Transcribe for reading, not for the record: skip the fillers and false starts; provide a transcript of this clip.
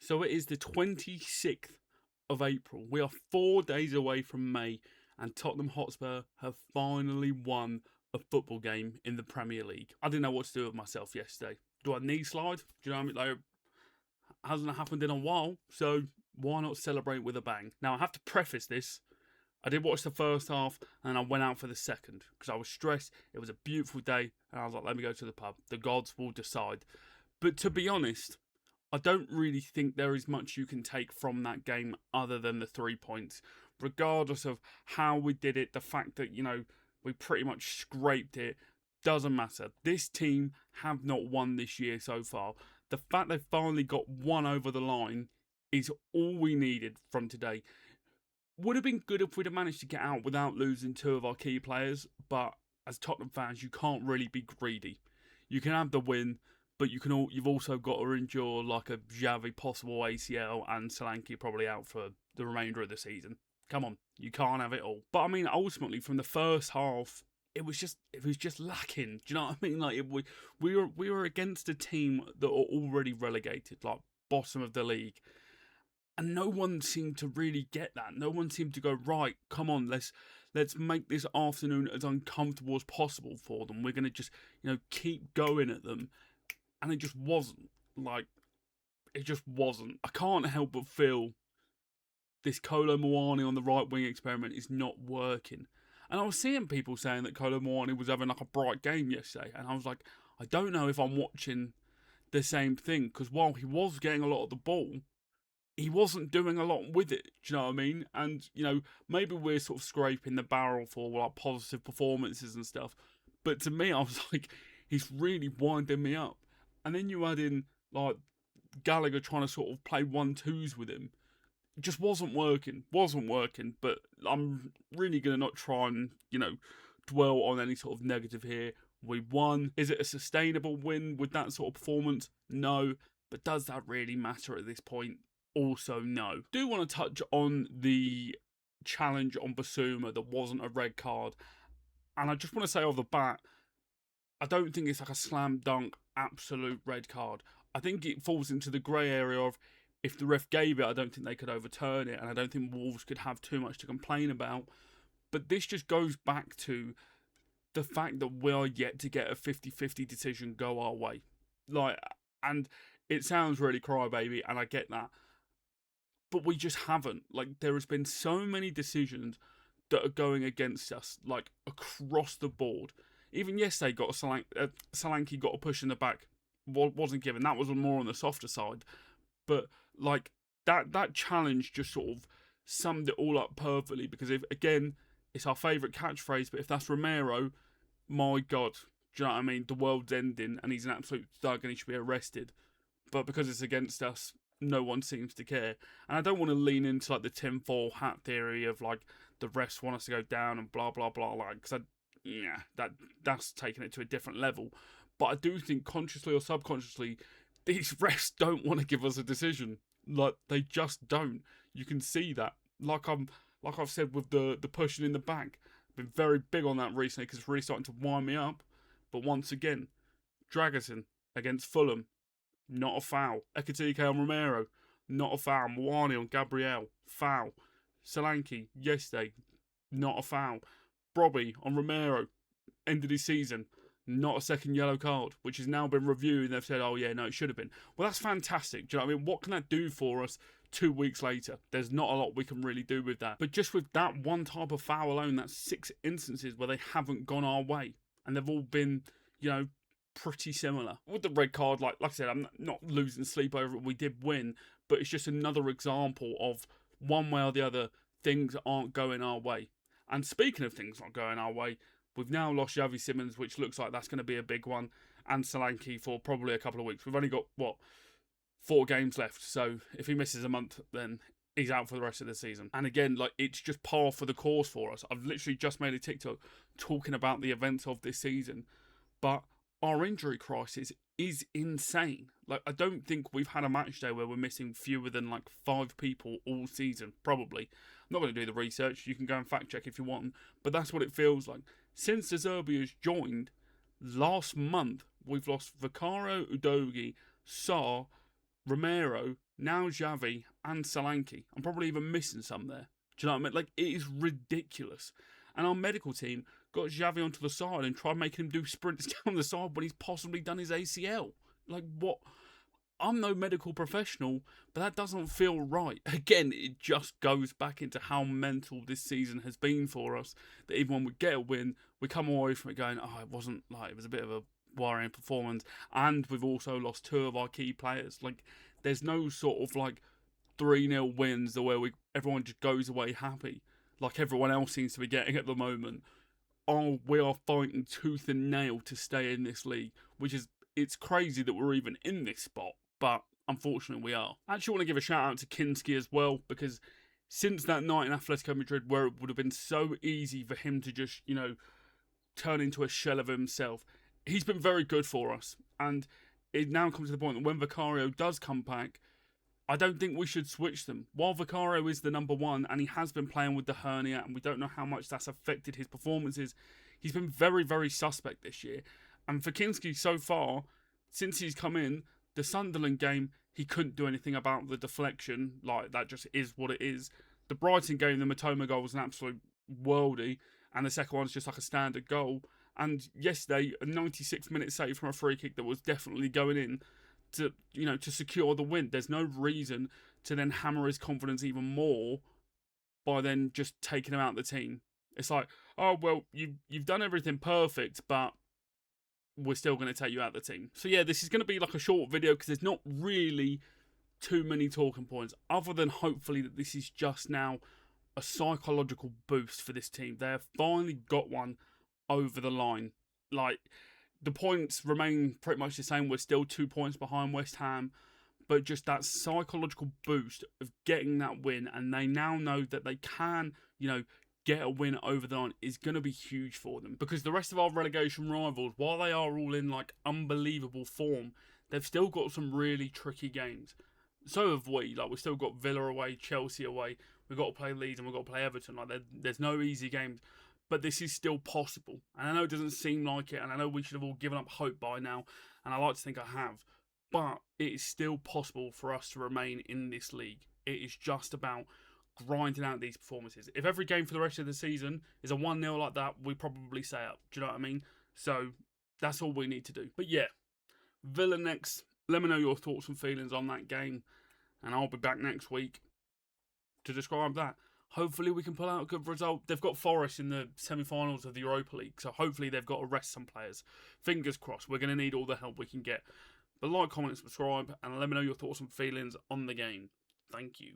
So it is the 26th of April. We are 4 days away from May, and Tottenham Hotspur have finally won a football game in the Premier League. I didn't know what to do with myself yesterday. Do I knee slide? Do you know what I mean? Like, hasn't happened in a while, so why not celebrate with a bang? Now, I have to preface this. I did watch the first half, and I went out for the second because I was stressed. It was a beautiful day, and I was like, let me go to the pub. The gods will decide. But to be honest, I don't really think there is much you can take from that game other than the 3 points. Regardless of how we did it, the fact that, we pretty much scraped it, doesn't matter. This team have not won this year so far. The fact they finally got one over the line is all we needed from today. Would have been good if we'd have managed to get out without losing two of our key players, but as Tottenham fans, you can't really be greedy. You can have the win, but you've also got to endure like a Xavi possible ACL and Solanke probably out for the remainder of the season. Come on, you can't have it all. But I mean, ultimately, from the first half, it was just lacking. Do you know what I mean? Like we were against a team that are already relegated, like bottom of the league. And no one seemed to really get that. No one seemed to go, right, come on, let's make this afternoon as uncomfortable as possible for them. We're going to just, keep going at them. And it just wasn't. It just wasn't. I can't help but feel this Kolo Muani on the right wing experiment is not working. And I was seeing people saying that Kolo Muani was having like a bright game yesterday. And I was like, I don't know if I'm watching the same thing. Because while he was getting a lot of the ball, he wasn't doing a lot with it. Do you know what I mean? And, maybe we're sort of scraping the barrel for like positive performances and stuff. But to me, I was like, he's really winding me up. And then you add in like Gallagher trying to sort of play 1-2s with him. It just wasn't working. But I'm really going to not try and, dwell on any sort of negative here. We won. Is it a sustainable win with that sort of performance? No. But does that really matter at this point? Also, no. Do want to touch on the challenge on Basuma that wasn't a red card. And I just want to say off the bat, I don't think it's like a slam dunk, absolute red card. I think it falls into the grey area of if the ref gave it, I don't think they could overturn it. And I don't think Wolves could have too much to complain about. But this just goes back to the fact that we are yet to get a 50-50 decision go our way. And it sounds really crybaby, and I get that. But we just haven't. There has been so many decisions that are going against us, across the board. Even yesterday, Solanke got a push in the back. Wasn't given. That was more on the softer side. But, that challenge just sort of summed it all up perfectly. Because, it's our favourite catchphrase, but if that's Romero, my God, do you know what I mean? The world's ending, and he's an absolute thug, and he should be arrested. But because it's against us, no one seems to care. And I don't want to lean into the tinfoil hat theory of the refs want us to go down and blah blah blah, because that's taking it to a different level. But I do think consciously or subconsciously, these refs don't want to give us a decision. They just don't. You can see that. I've said with the pushing in the back, I've been very big on that recently because it's really starting to wind me up. But once again, Dragusin against Fulham, not a foul. Ekitike on Romero, not a foul. Muani on Gabriel, foul. Solanke, yesterday, not a foul. Brobby on Romero, end of the season, not a second yellow card, which has now been reviewed and they've said, oh yeah, no, it should have been. Well, that's fantastic. Do you know what I mean? What can that do for us 2 weeks later? There's not a lot we can really do with that. But just with that one type of foul alone, that's 6 instances where they haven't gone our way. And they've all been, pretty similar. With the red card, like I said, I'm not losing sleep over it. We did win, but it's just another example of one way or the other, things aren't going our way. And speaking of things not going our way, we've now lost Xavi Simons, which looks like that's going to be a big one, and Solanke for probably a couple of weeks. We've only got, 4 games left, so if he misses a month, then he's out for the rest of the season. And again, it's just par for the course for us. I've literally just made a TikTok talking about the events of this season, but our injury crisis is insane. I don't think we've had a match day where we're missing fewer than 5 people all season, probably. I'm not going to do the research. You can go and fact check if you want, but that's what it feels like. Since De Zerbi has joined, last month, we've lost Vaccaro, Udogi, Sarr, Romero, now Xavi and Solanke. I'm probably even missing some there. Do you know what I mean? Like, it is ridiculous. And our medical team got Xavi onto the side and tried making him do sprints down the side when he's possibly done his ACL. Like, what? I'm no medical professional, but that doesn't feel right. Again, it just goes back into how mental this season has been for us. That even when we get a win, we come away from it going, oh, it wasn't like, it was a bit of a worrying performance. And we've also lost two of our key players. Like, there's no sort of like 3-0 wins where everyone just goes away happy, like everyone else seems to be getting at the moment. Oh, we are fighting tooth and nail to stay in this league, which is, it's crazy that we're even in this spot, but unfortunately we are. I actually want to give a shout out to Kinski as well, because since that night in Atletico Madrid where it would have been so easy for him to just, turn into a shell of himself, he's been very good for us. And it now comes to the point that when Vicario does come back, I don't think we should switch them. While Vicario is the number one and he has been playing with the hernia and we don't know how much that's affected his performances, he's been very, very suspect this year. And for Kinski so far, since he's come in, the Sunderland game, he couldn't do anything about the deflection. Like, that just is what it is. The Brighton game, the Matoma goal was an absolute worldie, and the second one's just like a standard goal. And yesterday, a 96-minute save from a free kick that was definitely going in to secure the win. There's no reason to then hammer his confidence even more by then just taking him out of the team. It's like, oh, well, you've done everything perfect, but we're still going to take you out of the team. So yeah, this is going to be like a short video because there's not really too many talking points other than hopefully that this is just now a psychological boost for this team. They have finally got one over the line. Like, the points remain pretty much the same. We're still 2 points behind West Ham, but just that psychological boost of getting that win, and they now know that they can, get a win over the line is going to be huge for them. Because the rest of our relegation rivals, while they are all in like unbelievable form, they've still got some really tricky games. So have we. Like, we've still got Villa away, Chelsea away. We've got to play Leeds and we've got to play Everton. Like, there's no easy games. But this is still possible. And I know it doesn't seem like it, and I know we should have all given up hope by now, and I like to think I have. But it is still possible for us to remain in this league. It is just about grinding out these performances. If every game for the rest of the season is a 1-0 like that, we probably stay up. Do you know what I mean? So that's all we need to do. But yeah, Villa next. Let me know your thoughts and feelings on that game, and I'll be back next week to describe that. Hopefully we can pull out a good result. They've got Forest in the semi-finals of the Europa League, so hopefully they've got to rest some players. Fingers crossed. We're going to need all the help we can get. But like, comment, subscribe, and let me know your thoughts and feelings on the game. Thank you.